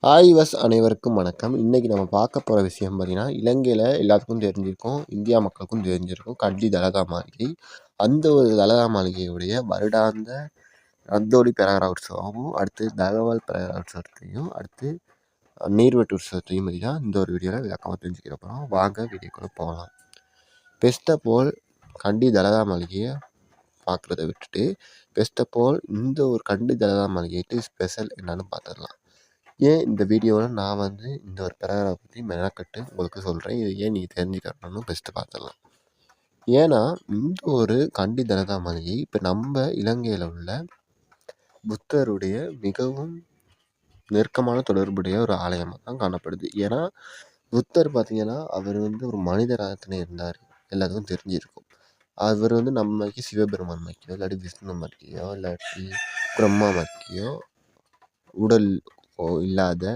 அனைவருக்கும் வணக்கம். இன்னைக்கு நம்ம பார்க்க போற விஷயம் பார்த்தீங்கன்னா, இலங்கையில எல்லாத்துக்கும் தெரிஞ்சிருக்கும். இந்தியா மக்களுக்கும் தெரிஞ்சிருக்கும். கண்டி தலகா மாளிகை. அந்த ஒரு தலகா மாளிகையுடைய வருடாந்த ரத்தோலி பெரகரா உற்சவமும், அடுத்து தகவல் பெரகரா உற்சவத்தையும், அடுத்து நீர்வெட்டு உற்சவத்தையும் பத்தி தான் இந்த ஒரு வீடியோவில் விளக்கமாக தெரிஞ்சுக்கிற போகிறோம். வாங்க வீடியோக்குள்ள போகலாம். பெஸ்ட் ஆஃப் ஆல் கண்டி தலகா மாளிகையை பார்க்குறத விட்டுட்டு, பெஸ்ட் ஆஃப் ஆல் இந்த ஒரு கண்டி தலகா மாளிகைக்கு ஸ்பெஷல் என்னன்னு பார்த்துடலாம். ஏன் இந்த வீடியோவில் நான் இந்த ஒரு பெரகரா பற்றி மெனக்கட்டு உங்களுக்கு சொல்கிறேன். இது ஏன் நீங்கள் தெரிஞ்சுக்கணும்னு பெஸ்ட்டு பார்த்துடலாம். ஏன்னா இந்த ஒரு கண்டி தலகா மாளிகை இப்போ நம்ம இலங்கையில் உள்ள புத்தருடைய மிகவும் நெருக்கமான தொடர்புடைய ஒரு ஆலயமாக தான் காணப்படுது. ஏன்னா புத்தர் பார்த்திங்கன்னா அவர் ஒரு மனிதராகத்தினே இருந்தார். எல்லாத்துக்கும் தெரிஞ்சிருக்கும். அவர் நம்மைக்கு சிவபெருமான் மக்கியோ இல்லாட்டி விஷ்ணு மக்கியோ இல்லாட்டி பிரம்மா மக்கியோ உடல் இல்லாத